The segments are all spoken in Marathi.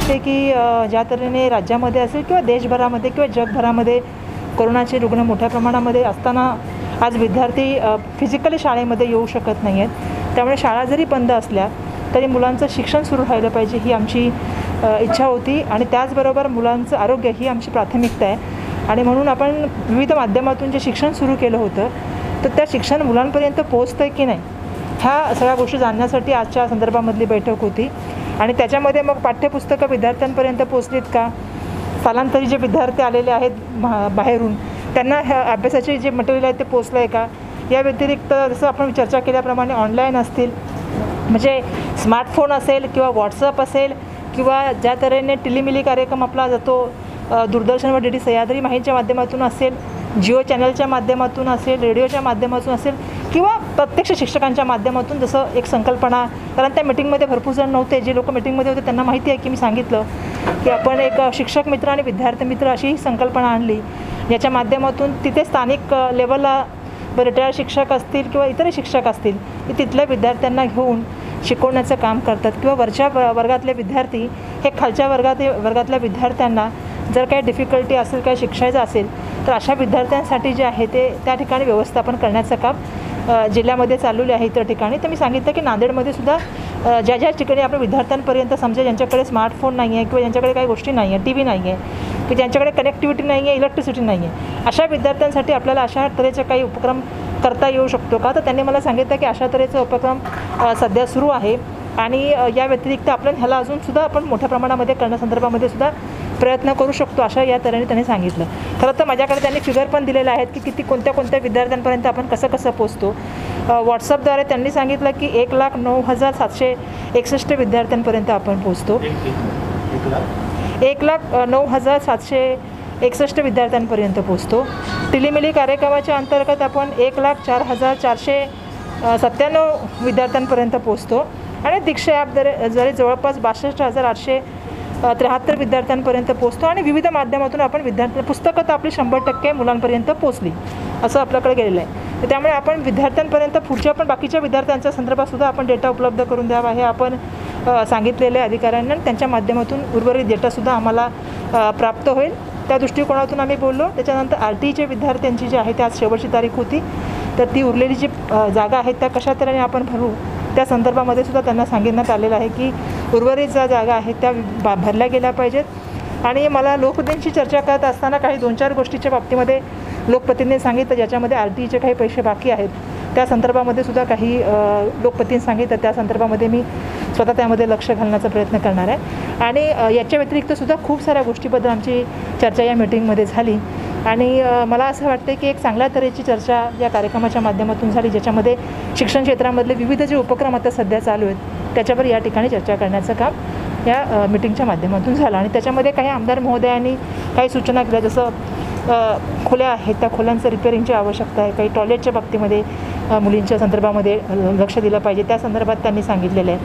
वाटते की ज्या तऱ्हेने राज्यामध्ये असेल किंवा देशभरामध्ये किंवा जगभरामध्ये कोरोनाचे रुग्ण मोठ्या प्रमाणामध्ये असताना आज विद्यार्थी फिजिकली शाळेमध्ये येऊ शकत नाही आहेत, त्यामुळे शाळा जरी बंद असल्या तरी मुलांचं शिक्षण सुरू राहिलं पाहिजे ही आमची इच्छा होती आणि त्याचबरोबर मुलांचं आरोग्य ही आमची प्राथमिकता आहे आणि म्हणून आपण विविध माध्यमातून जे शिक्षण सुरू केलं होतं तर त्या शिक्षण मुलांपर्यंत पोहोचतं आहे की नाही ह्या सगळ्या गोष्टी जाणण्यासाठी आजच्या संदर्भामधली बैठक होती आणि त्याच्यामध्ये मग पाठ्यपुस्तकं विद्यार्थ्यांपर्यंत पोहोचलीत का, स्थलांतरी जे विद्यार्थी आलेले आहेत बाहेरून त्यांना ह्या अभ्यासाचे जे मटेरियल आहे ते पोचलं आहे का, या व्यतिरिक्त जसं आपण चर्चा केल्याप्रमाणे ऑनलाईन असतील म्हणजे स्मार्टफोन असेल किंवा व्हॉट्सअप असेल किंवा ज्या तऱ्हेने टिलीमिली कार्यक्रम आपला जातो दूरदर्शनवर डी सह्याद्री माहितीच्या माध्यमातून असेल, जिओ चॅनलच्या माध्यमातून असेल, रेडिओच्या माध्यमातून असेल किंवा प्रत्यक्ष शिक्षकांच्या माध्यमातून जसं एक संकल्पना, कारण त्या मिटिंगमध्ये भरपूर जण नव्हते, जे लोक मिटिंगमध्ये होते त्यांना माहिती आहे की मी सांगितलं की आपण एक शिक्षक मित्र आणि विद्यार्थी मित्र अशी ही संकल्पना आणली, याच्या माध्यमातूून तिथे स्थानिक लेवलला रिटायर्ड शिक्षक असतील किंवा इतर शिक्षक असतील ते तिथल्या विद्यार्थ्यांना घेऊन शिकवण्याचं काम करतात किंवा वरच्या वर्गातले विद्यार्थी हे खालच्या वर्गातल्या विद्यार्थ्यांना जर काही डिफिकल्टी असेल, काही शिक्षायचं असेल तर अशा विद्यार्थ्यांसाठी जे आहे ते त्या ठिकाणी व्यवस्थापन करण्याचं काम जिल्ह्यामध्ये चाललेले आहे इतर ठिकाणी. तर मी सांगितलं की नांदेडमध्ये सुद्धा ज्या ज्या ठिकाणी आपण विद्यार्थ्यांपर्यंत समजा ज्यांच्याकडे स्मार्टफोन नाही आहे किंवा ज्यांच्याकडे काही गोष्टी नाही आहे, TV नाही आहे की ज्यांच्याकडे कनेक्टिव्हिटी नाही आहे, इलेक्ट्रिसिटी नाही आहे, अशा विद्यार्थ्यांसाठी आपल्याला अशा तऱ्हेचे काही उपक्रम करता येऊ शकतो का. तर त्यांनी मला सांगितलं की अशा तऱ्हेचा उपक्रम सध्या सुरू आहे आणि या व्यतिरिक्त आपण ह्याला अजूनसुद्धा आपण मोठ्या प्रमाणामध्ये करण्यासंदर्भामध्ये सुद्धा प्रयत्न करू शकतो अशा या तऱ्हेने त्यांनी सांगितलं. खरं तर माझ्याकडे त्यांनी फिगर पण दिलेले आहेत की किती कोणत्या विद्यार्थ्यांपर्यंत आपण कसं पोचतो. व्हॉट्सअपद्वारे त्यांनी सांगितलं की 1,09,761 विद्यार्थ्यांपर्यंत आपण पोचतो. 1,09,761 विद्यार्थ्यांपर्यंत पोचतो. टिलीमिली कार्यक्रमाच्या अंतर्गत आपण 1,04,497 विद्यार्थ्यांपर्यंत पोचतो आणि दीक्षा ॲप जरी जवळपास 62,873 विद्यार्थ्यांपर्यंत पोचतो आणि विविध माध्यमातून आपण पुस्तकं तर आपली 100% मुलांपर्यंत पोचली असं आपल्याकडे गेलेलं आहे. तर त्यामुळे आपण विद्यार्थ्यांपर्यंत पुढच्या पण बाकीच्या विद्यार्थ्यांच्या संदर्भातसुद्धा आपण डेटा उपलब्ध करून द्यावा हे आपण सांगितलेले अधिकाऱ्यांना, त्यांच्या माध्यमातून उर्वरित डेटासुद्धा आम्हाला प्राप्त होईल त्या दृष्टिकोनातून आम्ही बोललो. त्याच्यानंतर RTचे विद्यार्थ्यांची जी आहे त्या शेवटची तारीख होती, तर ती उरलेली जी जागा आहेत त्या कशा तऱ्हेने आपण भरू त्या संदर्भामध्ये सुद्धा त्यांना सांगण्यात आलेलं आहे की उर्वरित ज्या जागा आहेत त्या भरल्या गेल्या पाहिजेत. आणि मला लोकप्रतिनिधींची चर्चा करत असताना काही 2-4 गोष्टीच्या बाबतीमध्ये लोकप्रतिनिधींनी सांगितलं ज्याच्यामध्ये RTचे काही पैसे बाकी आहेत त्या संदर्भामध्ये सुद्धा काही लोकप्रतिनिधींनी सांगितलं, त्या संदर्भामध्ये मी स्वतः त्यामध्ये लक्ष घालण्याचा प्रयत्न करणार आहे. आणि याच्या व्यतिरिक्तसुद्धा खूप साऱ्या गोष्टीबद्दल आमची चर्चा या मीटिंगमध्ये झाली आणि मला असं वाटतं की एक चांगल्या तऱ्हेची चर्चा या कार्यक्रमाच्या माध्यमातून झाली ज्याच्यामध्ये शिक्षण क्षेत्रामधले विविध जे उपक्रम आता सध्या चालू आहेत त्याच्यावर या ठिकाणी चर्चा करण्याचं काम या मीटिंगच्या माध्यमातून झालं. आणि त्याच्यामध्ये काही आमदार महोदयांनी काही सूचना केल्या, जसं खोल्या आहेत त्या खोल्यांचं रिपेअरिंगची आवश्यकता आहे, काही टॉयलेटच्या बाबतीमध्ये मुलींच्या संदर्भामध्ये लक्ष दिलं पाहिजे त्या संदर्भात त्यांनी सांगितलेलं आहे.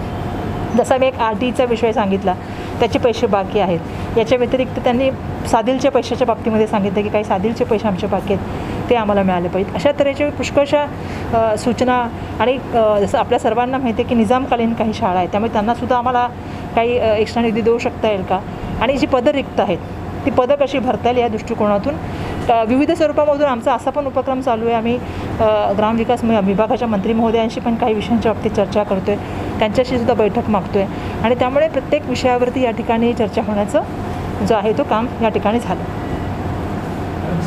जसा मी एक RTचा विषय सांगितला त्याचे पैसे बाकी आहेत, याच्या व्यतिरिक्त त्यांनी सादिलच्या पैशाच्या बाबतीमध्ये सांगितलं की काही सादिलचे पैसे आमचे बाकी आहेत ते आम्हाला मिळाले पाहिजेत. अशा तऱ्हेच्या पुष्कळशा सूचना. आणि जसं आपल्या सर्वांना माहिती आहे की निजामकालीन काही शाळा आहेत त्यामुळे त्यांनासुद्धा आम्हाला काही एक्स्ट्रा निधी देऊ शकता येईल का, आणि जी पदं रिक्त आहेत ती पदं कशी भरता येईल या दृष्टिकोनातून विविध स्वरूपामधून आमचा असा पण उपक्रम चालू आहे. आम्ही ग्रामविकास विभागाच्या मंत्री महोदयांशी पण काही विषयांच्या बाबतीत चर्चा करतो आहे, त्यांच्याशी सुद्धा बैठक मागतो आहे आणि त्यामुळे प्रत्येक विषयावरती या ठिकाणी चर्चा होण्याचं जो आहे तो काम या ठिकाणी झालं.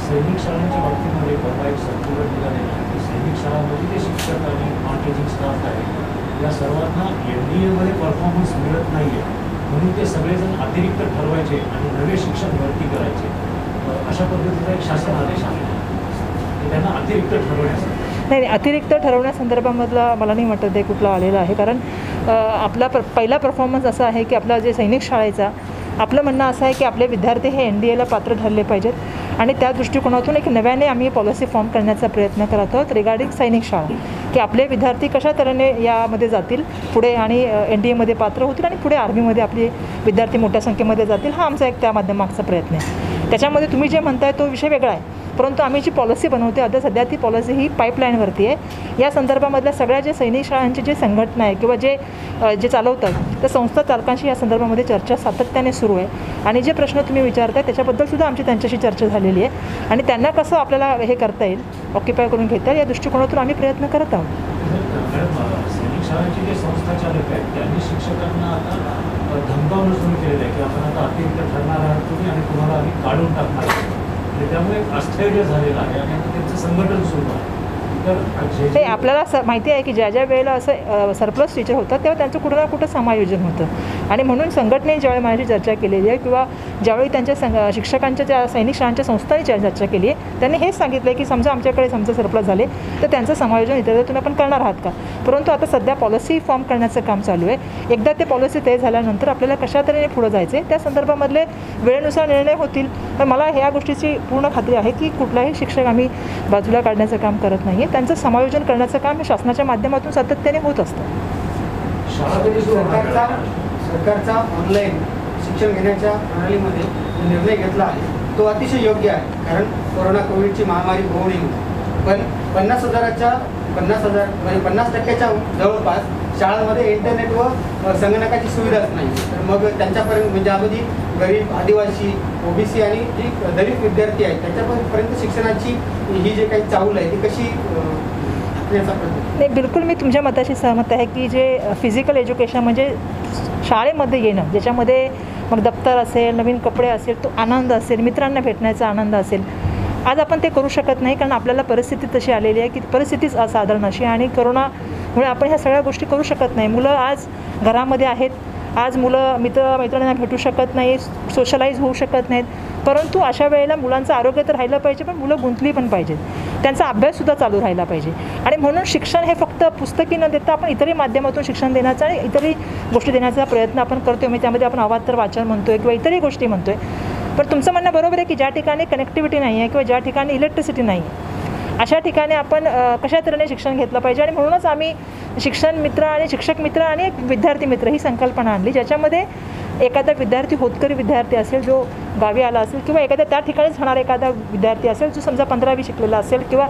सैनिक शाळांच्या बाबतीमध्ये परवा एक सर्क्युलर निघालेला आहे की सैनिक शाळांमध्ये जे शिक्षक आणि नॉन टीचिंग स्टाफ आहे या सर्वांना NDAमध्ये परफॉर्मन्स मिळत नाही आहे म्हणून ते सगळेजण अतिरिक्त ठरवायचे आणि नवे शिक्षक भरती करायचे, अशा पद्धतीचा एक शासन आदेश आहे त्यांना अतिरिक्त ठरवण्यासाठी. नाही, अतिरिक्त ठरवण्यासंदर्भामधला मला नाही वाटत आहे कुठला आलेला आहे, कारण आपला पहिला परफॉर्मन्स असा आहे की आपला जे सैनिक शाळेचा आपलं म्हणणं असं आहे की आपले विद्यार्थी हे NDAला पात्र ठरले पाहिजेत आणि त्या दृष्टिकोनातून एक नव्याने आम्ही पॉलिसी फॉर्म करण्याचा प्रयत्न करत आहोत रिगार्डिंग सैनिक शाळा, की आपले विद्यार्थी कशा तऱ्हेने यामध्ये जातील पुढे आणि NDAमध्ये पात्र होतील आणि पुढे आर्मीमध्ये आपले विद्यार्थी मोठ्या संख्येमध्ये जातील, हा आमचा एक त्या माध्यमागचा प्रयत्न आहे. त्याच्यामध्ये तुम्ही जे म्हणताय तो विषय वेगळा आहे, परंतु आम्ही जी पॉलिसी बनवते आता सध्या ती पॉलिसी ही पाईपलाईनवरती आहे. या संदर्भामधल्या सगळ्या जे सैनिक शाळांची जे संघटना आहे किंवा जे चालवतात त्या संस्था चालकांशी या संदर्भामध्ये चर्चा सातत्याने सुरू आहे. आणि जे प्रश्न तुम्ही विचारताय त्याच्याबद्दलसुद्धा आमची त्यांच्याशी चर्चा झालेली आहे आणि त्यांना कसं आपल्याला हे करता येईल, ऑक्युपाय करून घेता येईल या दृष्टिकोनातून आम्ही प्रयत्न करत आहोत. सैनिक शाळांचे जे संस्था चालक आहेत त्यांनी शिक्षकांना आता धमकावणं सुरू केलेलं आहे की आपण आता अतिरिक्त ठरणार आहात तुम्ही आणि तुम्हाला आम्ही काढून टाकणार आहे. आणि त्यामुळे अस्थैर्य झालेलं आहे आणि आता त्यांचं संघटन सुरू आहे. तर ते आपल्याला माहिती आहे की ज्या ज्या वेळेला असं सरप्लस टीचर होतं तेव्हा त्यांचं कुठं ना कुठं समायोजन होतं आणि म्हणून संघटनेने ज्यावेळी माझी चर्चा केलेली आहे किंवा ज्यावेळी त्यांच्या शिक्षकांच्या ज्या सैनिक शाळांच्या संस्थांनी चर्चा केली आहे त्यांनी हेच सांगितलं आहे की समजा आमच्याकडे समजा सरप्लस झाले तर त्यांचं समायोजन इतरतून आपण करणार आहात का. परंतु आता सध्या पॉलिसी फॉर्म करण्याचं काम चालू आहे. एकदा ते पॉलिसी तयार झाल्यानंतर आपल्याला कशा तऱ्हेने पुढं जायचे त्या संदर्भामधले वेळेनुसार निर्णय होतील. तर मला ह्या गोष्टीची पूर्ण खात्री आहे की कुठलाही शिक्षक आम्ही बाजूला काढण्याचं काम करत नाही आहे. त्यांचं समायोजन करण्याचं काम हे शासनाच्या माध्यमातून सातत्याने होत असतं. सरकारचा ऑनलाईन शिक्षण घेण्याच्या प्रणालीमध्ये जो निर्णय घेतला आहे तो अतिशय योग्य आहे. कारण कोविडची महामारी होऊ नये पण 50,000 म्हणजे 50% जवळपास शाळांमध्ये इंटरनेट व संगणकाची सुविधाच नाही. तर मग त्यांच्यापर्यंत म्हणजे यामध्ये गरीब, आदिवासी, ओबीसी आणि जी दलित विद्यार्थी आहेत त्याच्यापर्यंत शिक्षणाची ही जे काही चाऊल आहे ती कशी नाही, बिलकुल मी तुमच्या मताशी सहमत आहे की जे फिजिकल एज्युकेशन म्हणजे शाळेमध्ये येणं ज्याच्यामध्ये मग दप्तर असेल, नवीन कपडे असेल, तो आनंद असेल, मित्रांना भेटण्याचा आनंद असेल, आज आपण ते करू शकत नाही कारण आपल्याला परिस्थिती तशी आलेली आहे की परिस्थितीच असाधारण अशी आणि करोनामुळे आपण ह्या सगळ्या गोष्टी करू शकत नाही. मुलं आज घरामध्ये आहेत, आज मुलं मैत्रिणींना भेटू शकत नाही, सोशलाईज होऊ शकत नाहीत. परंतु अशा वेळेला मुलांचं आरोग्य तर राहिलं पाहिजे पण मुलं गुंतली पण पाहिजेत, त्यांचा अभ्याससुद्धा चालू राहिला पाहिजे. आणि म्हणून शिक्षण हे फक्त पुस्तकी न देता आपण इतरही माध्यमातून शिक्षण देण्याचा आणि इतरही गोष्टी देण्याचा प्रयत्न आपण करतोय. म्हणजे त्यामध्ये आपण अवांतर वाचन म्हणतोय किंवा इतरही गोष्टी म्हणतोय. पण तुमचं म्हणणं बरोबर आहे की ज्या ठिकाणी कनेक्टिव्हिटी नाही आहे किंवा ज्या ठिकाणी इलेक्ट्रिसिटी नाही अशा ठिकाणी आपण कशा तऱ्हेने शिक्षण घेतलं पाहिजे. आणि म्हणूनच आम्ही शिक्षण मित्र आणि शिक्षक मित्र आणि एक विद्यार्थी मित्र ही संकल्पना आणली ज्याच्यामध्ये एखादा विद्यार्थी होतकरी विद्यार्थी असेल जो गावी आला असेल किंवा एखाद्या त्या ठिकाणीच राहणारा एखादा विद्यार्थी असेल जो समजा 15वी शिकलेला असेल किंवा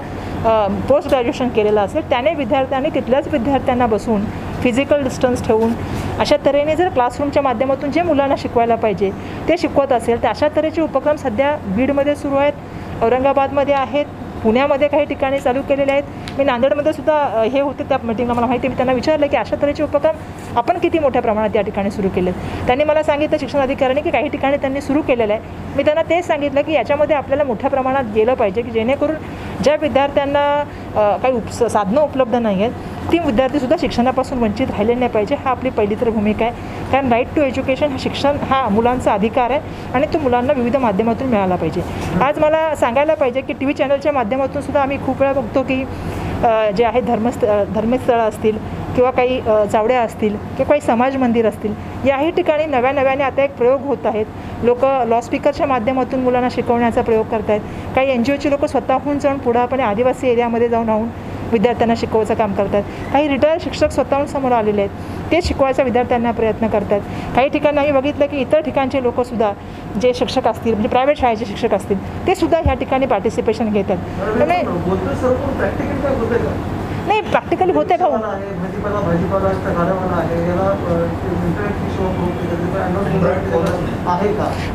पोस्ट ग्रॅज्युएशन केलेलं असेल त्याने विद्यार्थ्यांनी तिथल्याच विद्यार्थ्यांना बसून फिजिकल डिस्टन्स ठेवून अशा तऱ्हेने जर क्लासरूमच्या माध्यमातून जे मुलांना शिकवायला पाहिजे ते शिकवत असेल तर अशा तऱ्हेचे उपक्रम सध्या बीडमध्ये सुरू आहेत, औरंगाबादमध्ये आहेत, पुण्यामध्ये काही ठिकाणी चालू केलेले आहेत. मी नांदेडमध्ये सुद्धा हे होते त्या मीटिंगला मला माहिती. मी त्यांना विचारलं की अशा तऱ्हेचे उपक्रम आपण किती मोठ्या प्रमाणात या ठिकाणी सुरू केलेत. त्यांनी मला सांगितलं शिक्षण अधिकाऱ्यांनी की काही ठिकाणी त्यांनी सुरू केलेलं आहे. मी त्यांना तेच सांगितलं की याच्यामध्ये आपल्याला मोठ्या प्रमाणात गेलं पाहिजे की जेणेकरून ज्या विद्यार्थ्यांना काही साधनं उपलब्ध नाही आहेत ती विद्यार्थीसुद्धा शिक्षणापासून वंचित राहिले नाही पाहिजे. हा आपली पहिली तर भूमिका आहे. कारण राईट टू एज्युकेशन हा शिक्षण हा मुलांचा अधिकार आहे आणि तो मुलांना विविध माध्यमातून मिळाला पाहिजे. आज मला सांगायला पाहिजे की TV चॅनलच्या माध्यमातून सुद्धा आम्ही खूप वेळा बघतो की जे आहे धर्मस्थळं असतील किंवा काही चावड्या असतील किंवा काही समाज मंदिर असतील याही ठिकाणी नव्याने आता एक प्रयोग होत आहेत. लोक लाऊडस्पीकरच्या माध्यमातून मुलांना शिकवण्याचा प्रयोग करत आहेत. काही NGOचे लोक स्वतःहून जाऊन पुढापणे आदिवासी एरियामध्ये जाऊन राहून विद्यार्थ्यांना शिकवायचं काम करतात. काही रिटायर्ड शिक्षक स्वतःहून समोर आलेले आहेत, ते शिकवायचा विद्यार्थ्यांना प्रयत्न करतात. काही ठिकाणी आम्ही बघितलं की इतर ठिकाणचे लोकसुद्धा जे शिक्षक असतील म्हणजे प्रायव्हेट शाळेचे शिक्षक असतील ते सुद्धा ह्या ठिकाणी पार्टिसिपेशन घेतात. त्यामुळे नाही प्रॅक्टिकली होते भाऊ.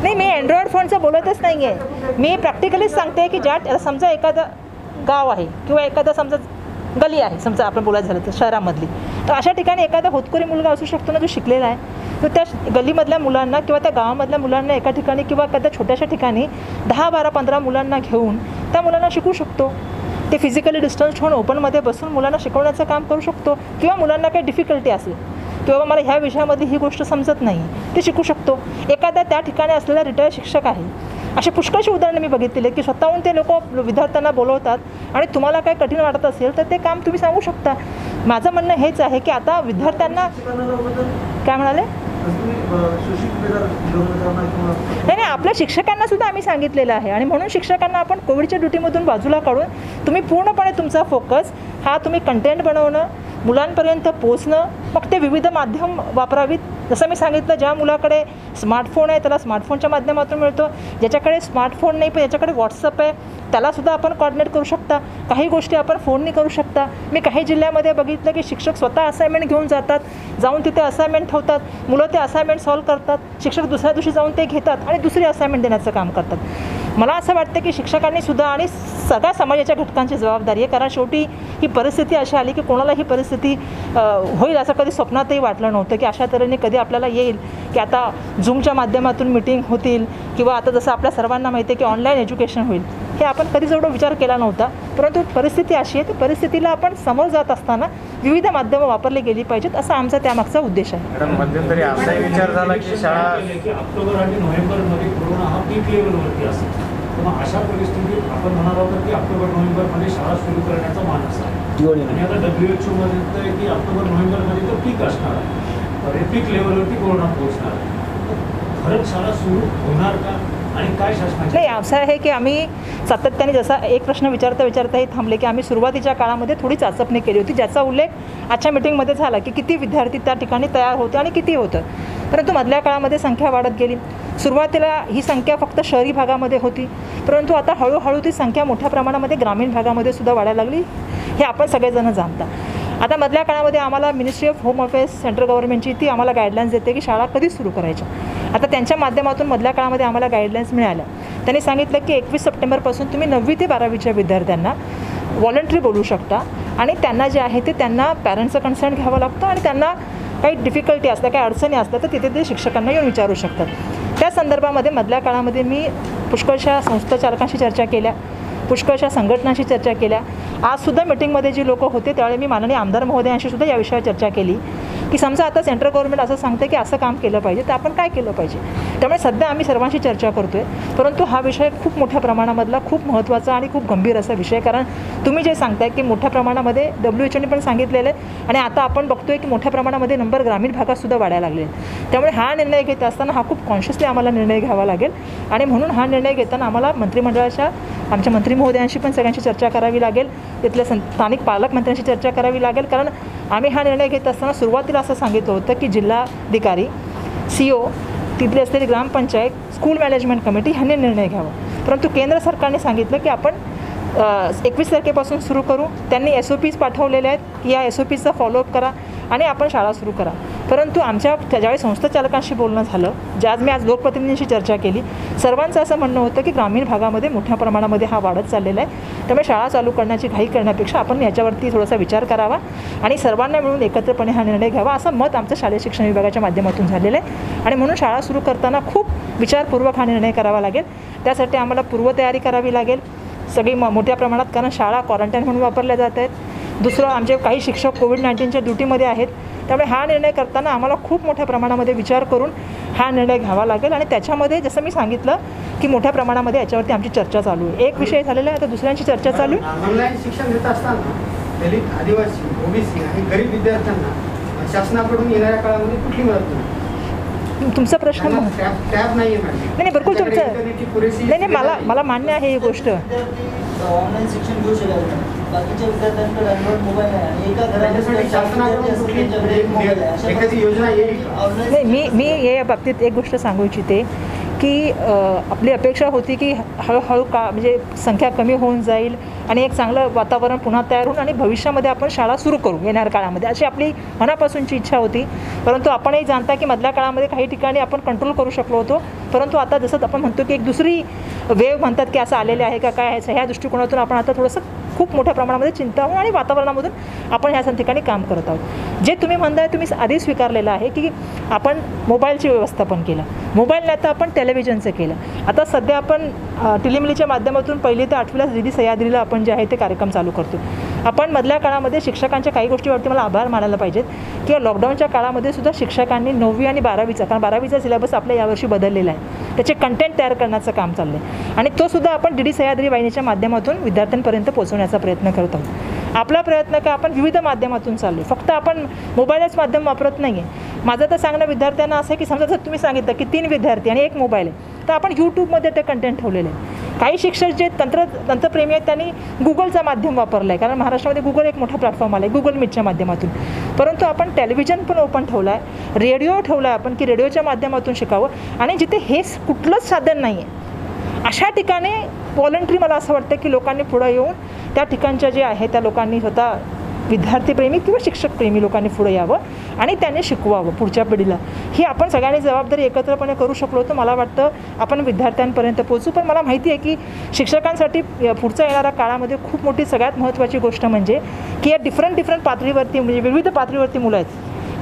नाही मी अँड्रॉइड फोनचं बोलतच नाही आहे. मी प्रॅक्टिकलीच सांगते की ज्या समजा एखादं गाव आहे किंवा एखादा समजा गली आहे समजा आपण बोलायचं झालं तर शहरामधली तर अशा ठिकाणी एखादा होतकरी मुलगा असू शकतो ना जो शिकलेला आहे तर त्या गलीमधल्या मुलांना किंवा त्या गावामधल्या मुलांना एका ठिकाणी किंवा एखाद्या छोट्याशा ठिकाणी 10, 12, 15 मुलांना घेऊन त्या मुलांना शिकू शकतो. ते फिजिकली डिस्टन्स ठेवून ओपनमध्ये बसून मुलांना शिकवण्याचं काम करू शकतो. किंवा मुलांना काही डिफिकल्टी असेल किंवा मला ह्या विषयामध्ये ही गोष्ट समजत नाही ते शिकू शकतो. एखाद्या त्या ठिकाणी असलेला रिटायर्ड शिक्षक आहे असे पुष्कळशी उदाहरणं मी बघितलेली की स्वतःहून ते लोक विद्यार्थ्यांना बोलवतात आणि तुम्हाला काय कठीण वाटत असेल तर ते काम तुम्ही सांगू शकता. माझं म्हणणं हेच आहे की आता विद्यार्थ्यांना काय म्हणाले नाही आपल्या शिक्षकांना सुद्धा आम्ही सांगितलेलं आहे आणि म्हणून शिक्षकांना आपण कोविडच्या ड्युटीमधून बाजूला काढून तुम्ही पूर्णपणे तुमचा फोकस हा तुम्ही कंटेंट बनवणं मुलांपर्यंत पोचणं, मग ते विविध माध्यम वापरावीत. जसं मी सांगितलं, ज्या मुलाकडे स्मार्टफोन आहे त्याला स्मार्टफोनच्या माध्यमातून मिळतो, ज्याच्याकडे स्मार्टफोन नाही पण ज्याच्याकडे व्हॉट्सअप आहे त्यालासुद्धा आपण कॉर्डिनेट करू शकता. काही गोष्टी आपण फोनने करू शकता. मी काही जिल्ह्यामध्ये बघितलं की शिक्षक स्वतः असाइनमेंट घेऊन जातात, जाऊन तिथे असाइनमेंट ठेवतात, मुलं ते असाइनमेंट सॉल्व्ह करतात, शिक्षक दुसऱ्या दिवशी जाऊन ते घेतात आणि दुसरी असाइनमेंट देण्याचं काम करतात. मला असं वाटतं की शिक्षकांनीसुद्धा आणि सगळ्या समाजाच्या घटकांची जबाबदारी आहे, कारण शेवटी ही परिस्थिती अशी आली की कोणाला ही परिस्थिती होईल असं कधी स्वप्नातही वाटलं नव्हतं की अशा तऱ्हेने कधी आपल्याला येईल की आता झूमच्या माध्यमातून मिटिंग होतील किंवा आता जसं आपल्या सर्वांना माहिती आहे की ऑनलाईन एज्युकेशन होईल. हे आपण कधीच एवढा विचार केला नव्हता, परंतु परिस्थिती अशी आहे, तर परिस्थितीला आपण समोर जात असताना विविध माध्यमं वापरली गेली पाहिजेत असा आमचा त्यामागचा उद्देश आहे. मॅडम, मध्यंतरी असाही विचार झाला की शाळा की ऑक्टोबर आणि नोव्हेंबरमध्ये कोरोना हा पीक लेवलवरती असेल, तर मग अशा परिस्थितीत आपण म्हणाल होतं की ऑक्टोबर नोव्हेंबरमध्ये शाळा सुरू करण्याचा मानस आहे आणि आता WHO मध्ये म्हणतंय की ऑक्टोबर नोव्हेंबरमध्ये तो पीक असणार आहे, पीक लेवलवरती कोरोना पोहोचणार आहे. खरंच शाळा सुरू होणार का आणि काय शासनाची? नाही, असं आहे की आम्ही सातत्याने, जसा एक प्रश्न विचारता थांबले की आम्ही सुरुवातीच्या काळामध्ये थोडी चाचपणी केली होती, ज्याचा उल्लेख आजच्या मिटिंगमध्ये झाला की किती विद्यार्थी त्या ठिकाणी तयार होते आणि किती होतं. परंतु मधल्या काळामध्ये संख्या वाढत गेली. सुरुवातीला ही संख्या फक्त शहरी भागामध्ये होती, परंतु आता हळूहळू ती संख्या मोठ्या प्रमाणामध्ये ग्रामीण भागामध्ये सुद्धा वाढायला लागली, हे आपण सगळेजण जाणता. आता मधल्या काळामध्ये आम्हाला ministry of home affairs central गव्हर्नमेंटची ती आम्हाला गाईडलाईन्स देते की शाळा कधी सुरू करायच्या. आता त्यांच्या माध्यमातून मधल्या काळामध्ये आम्हाला गाईडलाईन्स मिळाल्या. त्यांनी सांगितलं की 21 सप्टेंबरपासून तुम्ही 9वी ते 12वीच्या विद्यार्थ्यांना व्हॉलंटरी बोलू शकता आणि त्यांना जे आहे ते त्यांना पॅरेंट्सचं कन्सर्ट घ्यावं लागतं आणि त्यांना काही डिफिकल्टी असल्या, काही अडचणी असल्या तर तिथे ते शिक्षकांना येऊन विचारू शकतात. त्या संदर्भामध्ये मधल्या काळामध्ये मी पुष्कळशा संस्थाचालकांशी चर्चा केल्या, पुष्कळशा संघटनांशी चर्चा केल्या. आजसुद्धा मिटिंगमध्ये जी लोक होते त्यावेळी मी माननीय आमदार महोदयांशी सुद्धा या विषयावर चर्चा केली की समजा आता सेंट्रल गव्हर्नमेंट असं सांगते की असं काम केलं पाहिजे, तर आपण काय केलं पाहिजे. त्यामुळे सध्या आम्ही सर्वांशी चर्चा करतो आहे, परंतु हा विषय खूप मोठ्या प्रमाणामधला, खूप महत्त्वाचा आणि खूप गंभीर असा विषय. कारण तुम्ही जे सांगताय की मोठ्या प्रमाणामध्ये WHO पण सांगितलेलं आहे आणि आता आपण बघतोय की मोठ्या प्रमाणामध्ये नंबर ग्रामीण भागातसुद्धा वाढायला लागले. त्यामुळे हा निर्णय घेत असताना हा खूप कॉन्शियसली आम्हाला निर्णय घ्यावा लागेल आणि म्हणून हा निर्णय घेताना आम्हाला मंत्रिमंडळाच्या आमच्या मंत्री महोदयांशी पण सगळ्यांशी चर्चा करावी लागेल, तिथल्या स्थानिक पालकमंत्र्यांशी चर्चा करावी लागेल. कारण आम्ही हा निर्णय घेत असताना सुरुवातीला असं सांगितलं होतं की जिल्हाधिकारी, CO, तिथली असलेली ग्रामपंचायत, स्कूल मॅनेजमेंट कमिटी ह्यांनी निर्णय घ्यावा. परंतु केंद्र सरकारने सांगितलं की आपण 21 तारखेपासून सुरू करू. त्यांनी SOPs पाठवलेले आहेत की या SOPsचा फॉलोअप करा आणि आपण शाळा सुरू करा. परंतु आमच्या ज्यावेळी संस्थाचालकांशी बोलणं झालं, मी आज लोकप्रतिनिधींशी चर्चा केली, सर्वांचं असं म्हणणं होतं की ग्रामीण भागामध्ये मोठ्या प्रमाणामध्ये हा वाढत चाललेला आहे, त्यामुळे शाळा चालू करण्याची घाई करण्यापेक्षा आपण याच्यावरती थोडासा विचार करावा आणि सर्वांना मिळून एकत्रपणे हा निर्णय घ्यावा, असं मत आमचं शालेय शिक्षण विभागाच्या माध्यमातून झालेलं आहे. आणि म्हणून शाळा सुरू करताना खूप विचारपूर्वक हा निर्णय करावा लागेल. त्यासाठी आम्हाला पूर्वतयारी करावी लागेल सगळी मोठ्या प्रमाणात, कारण शाळा क्वारंटाईन म्हणून वापरल्या जात आहेत. दुसरं, आमचे काही शिक्षक कोविड-19च्या ड्युटीमध्ये आहेत, त्यामुळे हा निर्णय करताना आम्हाला खूप मोठ्या प्रमाणामध्ये विचार करून हा निर्णय घ्यावा लागेल. आणि त्याच्यामध्ये जसं मी सांगितलं की मोठ्या प्रमाणामध्ये याच्यावरती आमची चर्चा चालू आहे. एक विषय झालेला आहे, आता दुसऱ्यांची चर्चा चालू आहे. ऑनलाईन शिक्षण देत असताना दलित, आदिवासी, OBC आणि गरीब विद्यार्थ्यांना शासनाकडून येणाऱ्या काळामध्ये कुठली मदत मिळेल? तुमचा प्रश्न टॅब नाही आहे. नाही, बिलकुल तुमचं नाही, मला मान्य आहे ही गोष्ट. ऑनलाईन शिक्षण घेऊ शकाल, बाकीच्या विद्यार्थ्यांकडे अँड्रॉइड मोबाईल आहे आणि एका घरामध्ये एखादी योजना येईल? नाही, मी या बाबतीत एक गोष्ट सांगू इच्छिते की आपली अपेक्षा होती की हळूहळू म्हणजे संख्या कमी होऊन जाईल आणि एक चांगलं वातावरण पुन्हा तयार होऊन आणि भविष्यामध्ये आपण शाळा सुरू करू येणाऱ्या काळामध्ये, अशी आपली मनापासूनची इच्छा होती. परंतु आपणही जाणता की मधल्या काळामध्ये काही ठिकाणी आपण कंट्रोल करू शकलो होतो, परंतु आता जसं आपण म्हणतो की एक दुसरी वेव म्हणतात की असं आलेले आहे का काय आहे, ह्या दृष्टिकोनातून आपण आता थोडंसं खूप मोठ्या प्रमाणामध्ये चिंता होऊन आणि वातावरणामधून आपण ह्या ठिकाणी काम करत आहोत. जे तुम्ही म्हणताय तुम्ही आधी स्वीकारलेलं आहे की आपण मोबाईलची व्यवस्थापन केलं, मोबाईल नाही तर आपण टेलिव्हिजनचं केलं. आता सध्या आपण टिलिमिलीच्या माध्यमातून 1ली ते 8वीला दीदी सह्याद्रीला आपण जे आहे ते कार्यक्रम चालू करतो. आपण मधल्या काळामध्ये शिक्षकांच्या काही गोष्टीवरती मला आभार मानायला पाहिजेत की लॉकडाऊनच्या काळामध्ये सुद्धा शिक्षकांनी 9वी आणि 12वीचा, कारण 12वीचा सिलेबस आपल्या यावर्षी बदललेला आहे, त्याचे कंटेंट तयार करण्याचं काम चाललं आहे आणि तो सुद्धा आपण DD सह्याद्री वाहिनीच्या माध्यमातून विद्यार्थ्यांपर्यंत पोहोचवण्याचा प्रयत्न करत आहोत. आपला प्रयत्न काय, आपण विविध माध्यमातून चाललो आहे, फक्त आपण मोबाईलच माध्यम वापरत नाही आहे. माझं तर सांगणं विद्यार्थ्यांना असं आहे की समजा जर तुम्ही सांगितलं की 3 विद्यार्थी आणि 1 मोबाईल आहे तर आपण यूट्यूबमध्ये ते कंटेंट ठेवलेले आहे. काही शिक्षक जे तंत्रप्रेमी आहेत त्यांनी गुगलचं माध्यम वापरलं आहे, कारण महाराष्ट्रामध्ये गुगल एक मोठा प्लॅटफॉर्म आला आहे गुगल मीटच्या माध्यमातून. परंतु आपण टेलिव्हिजन पण ओपन ठेवलं आहे, रेडिओ ठेवला आहे आपण, की रेडिओच्या माध्यमातून शिकावं. आणि जिथे हे कुठलंच साधन नाही आहे अशा ठिकाणी व्हॉलंटरी मला असं वाटतं की लोकांनी पुढं येऊन त्या ठिकाणच्या जे आहे त्या लोकांनी स्वतः विद्यार्थीप्रेमी किंवा शिक्षकप्रेमी लोकांनी पुढे यावं आणि त्यांनी शिकवावं पुढच्या पिढीला. ही आपण सगळ्यांनी जबाबदारी एकत्रपणे करू शकलो तर मला वाटतं आपण विद्यार्थ्यांपर्यंत पोहोचू. पण मला माहिती आहे की शिक्षकांसाठी पुढच्या येणाऱ्या काळामध्ये खूप मोठी सगळ्यात महत्त्वाची गोष्ट म्हणजे की या डिफरंट पातळीवरती म्हणजे विविध पातळीवरती मुलं आहेत,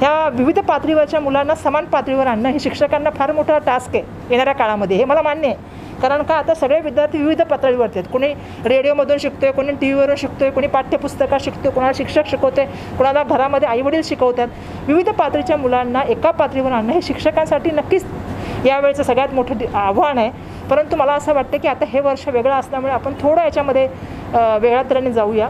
ह्या विविध पातळीवरच्या मुलांना समान पातळीवर आणणं हे शिक्षकांना फार मोठा टास्क आहे येणाऱ्या काळामध्ये. हे मला मान्य आहे, कारण का आता सगळे विद्यार्थी विविध पातळीवरती आहेत. कोणी रेडिओमधून शिकतोय, कोणी टी व्हीवरून शिकतोय, कोणी पाठ्यपुस्तकात शिकतोय, कोणाला शिक्षक शिकवतोय, कोणाला घरामध्ये आईवडील शिकवतात. विविध पातळीच्या मुलांना एका पातळीवर आणणं हे शिक्षकांसाठी नक्कीच यावेळेचं सगळ्यात मोठं आव्हान आहे. परंतु मला असं वाटतं की आता हे वर्ष वेगळं असल्यामुळे आपण थोडं याच्यामध्ये वेगळ्या तऱ्हेने जाऊया.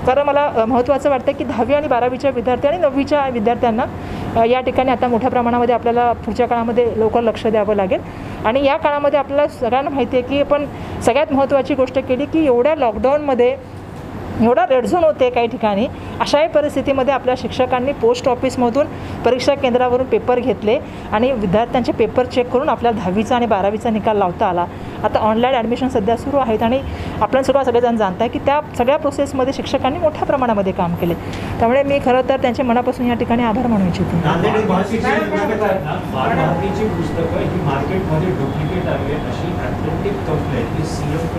कारण मला महत्त्वाचं वाटतं की 10वी आणि 12वीच्या विद्यार्थी आणि 9वीच्या विद्यार्थ्यांना या ठिकाणी आता मोठ्या प्रमाणामध्ये आपल्याला पुढच्या काळामध्ये लवकर लक्ष द्यावं लागेल. आणि या काळामध्ये आपल्याला सगळ्यांना माहिती आहे की आपण सगळ्यात महत्त्वाची गोष्ट केली की एवढ्या लॉकडाऊनमध्ये एवढा रेड झोन होते काही ठिकाणी, अशाही परिस्थितीमध्ये आपल्या शिक्षकांनी पोस्ट ऑफिसमधून परीक्षा केंद्रावरून पेपर घेतले आणि विद्यार्थ्यांचे पेपर चेक करून आपल्या 10वीचा आणि 12वीचा निकाल लावता आला. आता ऑनलाईन ॲडमिशन सध्या सुरू आहेत आणि आपल्याला सगळेजण जाणत आहे की त्या सगळ्या प्रोसेसमध्ये शिक्षकांनी मोठ्या प्रमाणामध्ये काम केले. त्यामुळे मी खरं तर त्यांच्या मनापासून या ठिकाणी आभार मानू इच्छिते. बालभारतीची पुस्तकं ही मार्केटमध्ये डुप्लिकेट आली आहेत अशी अथेंटिक कंप्लेंट की CM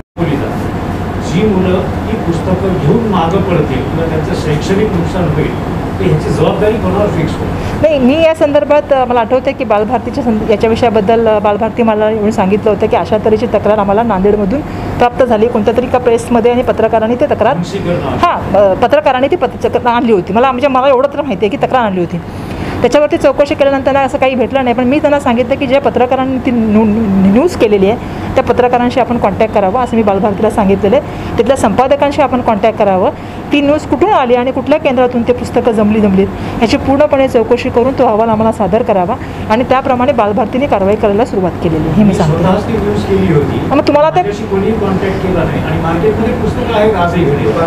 जी मुलं ही पुस्तकं घेऊन मागं पडतील किंवा त्यांचं शैक्षणिक नुकसान होईल तर ह्याची जबाबदारी कोणावर फिक्स होईल? नाही, मी या संदर्भात मला आठवतं की बालभारतीच्या याच्या विषयाबद्दल बालभारती मला एवढं सांगितलं होतं की अशा तऱ्हेची तक्रार आम्हाला नांदेडमधून प्राप्त झाली. कोणत्या तरी एका प्रेसमध्ये आणि पत्रकारांनी ते तक्रार पत्रकारांनी ती आणली होती. मला एवढं तर माहिती आहे की तक्रार आणली होती. त्याच्यावरती चौकशी केल्यानंतर त्यांना असं काही भेटलं नाही. पण मी त्यांना सांगितलं की ज्या पत्रकारांनी ती न्यूज केलेली आहे त्या पत्रकारांशी आपण कॉन्टॅक्ट करावं असं मी बालभारतीला सांगितलेलं आहे. तिथल्या संपादकांशी आपण कॉन्टॅक्ट करावं, ती न्यूज कुठून आली आणि कुठल्या केंद्रातून ते पुस्तकं जमलीत याची पूर्णपणे चौकशी करून तो अहवाल आम्हाला सादर करावा आणि त्याप्रमाणे बालभारतीने कारवाई करायला सुरुवात केलेली आहे. हे मी सांगते. मग तुम्हाला ते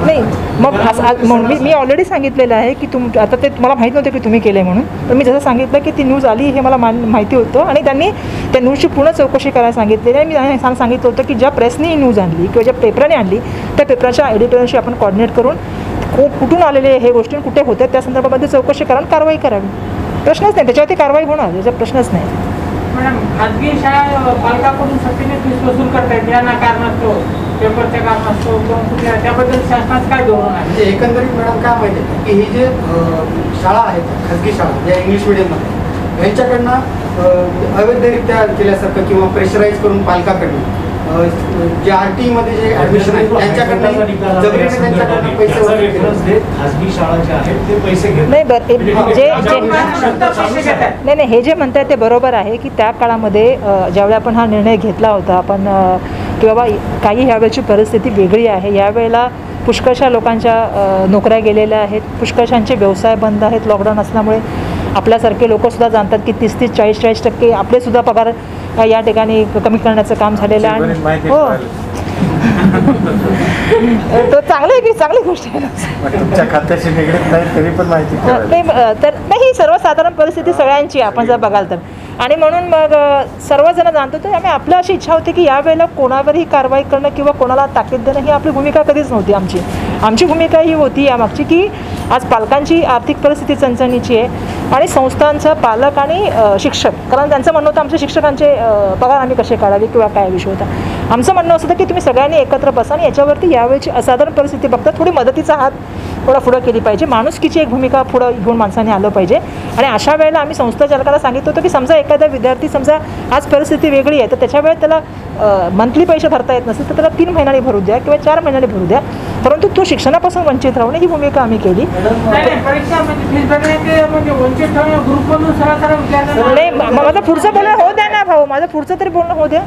नाही, मग मी ऑलरेडी सांगितलेलं आहे की आता ते मला माहीत नव्हतं की तुम्ही केलं आहे म्हणून. पण मी जसं सांगितलं की ती न्यूज आली हे मला माहिती होतं आणि त्यांनी त्या न्यूजची पूर्ण चौकशी करायला सांगितलेली आहे. मी सांगितलं होतं की ज्या प्रेसने ही न्यूज आणली किंवा ज्या पेपराने आणली त्या पेपराच्या एडिटरशी आपण कॉर्डिनेट करून कुठून आलेले हे गोष्टी कुठे होत्या त्या संदर्भामध्ये चौकशी करून कारवाई करावी. प्रश्नच नाही, त्याच्यावरती कारवाई होणार, याचा प्रश्नच नाही. मॅडम, खाजगी शाळा पालकाकडून सक्तीने फीस वसूल करतायत या कारणास्तव, पेपरच्या कारणास्तव किंवा कुठल्या, त्याबद्दल शासनाचं काय धोरण आहे? म्हणजे एकंदरीत मॅडम काय माहिती आहे की ही जे शाळा आहेत खाजगी शाळा ज्या इंग्लिश मिडियममध्ये यांच्याकडनं अवैधरित्या केल्यासारखं किंवा प्रेशराईज करून पालकाकडनं जे RT मध्ये जे ॲडमिशन आहे त्यांच्याकडनं जबरीने त्यांच्याकडनं पैसे वसूल केले. खाजगी शाळा ज्या आहेत ते पैसे घेत नाही. बरं, नाही, हे जे म्हणताय ते बरोबर आहे की त्या काळामध्ये ज्यावेळी आपण हा निर्णय घेतला होता आपण की बाबा काही ह्यावेळची परिस्थिती वेगळी आहे, यावेळेला पुष्कळशा लोकांच्या नोकऱ्या गेलेल्या आहेत, पुष्कळशांचे व्यवसाय बंद आहेत लॉकडाऊन असल्यामुळे. आपल्यासारखे लोकंसुद्धा जाणतात की 30-40% आपलेसुद्धा पगार या ठिकाणी कमी करण्याचं काम झालेलं आहे. हो, तो चांगलं आहे की चांगली गोष्ट आहे. तुमच्या खात्याशी निगडीत नाही तरी पण माहिती तर नाही, ही सर्वसाधारण परिस्थिती सगळ्यांची आपण जर बघाल तर. आणि म्हणून मग सर्वजण जाणतो तर आम्ही आपली अशी इच्छा होती की यावेळेला कोणावरही कारवाई करणं किंवा कोणाला ताकीद देणं ही आपली भूमिका कधीच नव्हती. आमची भूमिका ही होती यामागची की आज पालकांची आर्थिक परिस्थिती चणचणीची आहे आणि संस्थांचा पालक आणि शिक्षक, कारण त्यांचं म्हणणं होतं आमच्या शिक्षकांचे पगार आम्ही कसे काढावे किंवा काय विषय होता. आमचं म्हणणं असं होतं की तुम्ही सगळ्यांनी एकत्र बसा आणि याच्यावरती यावेळची असाधारण परिस्थिती बघता थोडी मदतीचा हात थोडा पुढं केली पाहिजे, माणुसकीची एक भूमिका पुढं घेऊन माणसाने आलं पाहिजे. आणि अशा वेळेला आम्ही संस्था चालकाला सांगितलं होतं की समजा एखादा विद्यार्थी समजा आज परिस्थिती वेगळी आहे तर त्याच्या वेळेत त्याला मंथली पैसे भरता येत नसेल तर त्याला 3 महिन्यांनी भरू द्या किंवा 4 महिन्यांनी भरू द्या, परंतु तो शिक्षणापासून वंचित राहू नये ही भूमिका आम्ही केली. नाही, माझं पुढचं बोलणं होऊ द्या ना भाऊ, माझं पुढचं तरी बोलणं होऊ द्या.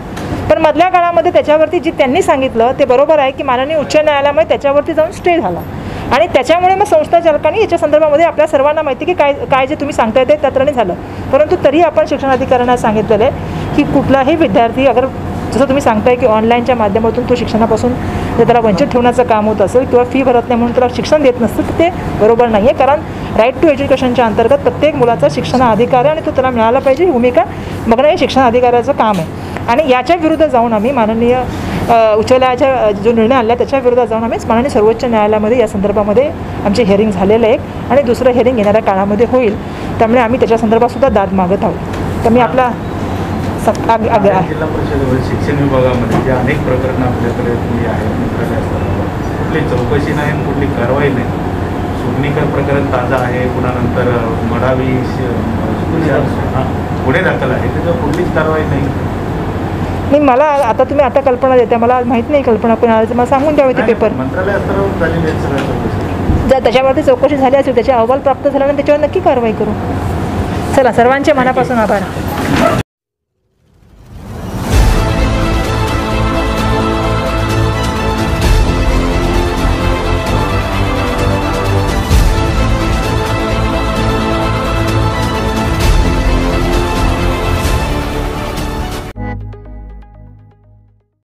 पण मधल्या काळामध्ये त्याच्यावरती जे त्यांनी सांगितलं ते बरोबर आहे की माननीय उच्च न्यायालयामध्ये त्याच्यावरती जाऊन स्टे झाला आणि त्याच्यामुळे मग संस्था चालकांनी याच्या संदर्भामध्ये आपल्या सर्वांना माहिती की काय जे तुम्ही सांगताय ते त्यात्राने झालं. परंतु तरी आपण शिक्षणाधिकाऱ्यांना सांगितलेलं आहे की कुठलाही विद्यार्थी अगर जसं तुम्ही सांगताय की ऑनलाईनच्या माध्यमातून तो शिक्षणापासून जर त्याला वंचित ठेवण्याचं काम होत असेल किंवा फी भरत नाही म्हणून त्याला शिक्षण देत नसतं तर ते बरोबर नाही आहे. कारण राईट टू एज्युकेशनच्या अंतर्गत प्रत्येक मुलाचा शिक्षण अधिकार आहे आणि तो त्याला मिळाला पाहिजे ही भूमिका बघणं हे शिक्षण अधिकाराचं काम आहे. आणि याच्या विरुद्ध जाऊन आम्ही माननीय उच्च न्यायालयाच्या जो निर्णय आला त्याच्या विरोधात जाऊन आम्ही माननीय सर्वोच्च न्यायालयामध्ये या संदर्भामध्ये आमचे हिअरिंग झालेलं आहे आणि दुसरं हिअरिंग येणाऱ्या काळामध्ये होईल. त्यामुळे आम्ही त्याच्या संदर्भातसुद्धा दाद मागत आहोत. तर मी आपला जिल्हा परिषदेवर शिक्षण विभागामध्ये जे अनेक प्रकरणं आपल्याकडे जी आहेत कुठली चौकशी नाही आणि कुठली कारवाई नाही. सुगणीकर प्रकरण ताजं आहे, पुन्हा नंतर मडावी पुढे दाखल आहे, त्याच्यावर कुठलीच कारवाई नाही. नाही मला आता तुम्ही आता कल्पना देता, मला माहीत नाही कल्पना कोण आलं तर मला सांगून द्यावे ते पेपर. मंत्रालय स्तरावर झालेली आहे सगळ्या चौकशी. जर त्याच्यावरती चौकशी झाली असेल त्याचे अहवाल प्राप्त झाल्यानंतर त्याच्यावर नक्की कारवाई करू. चला सर्वांचे मनापासून आभार.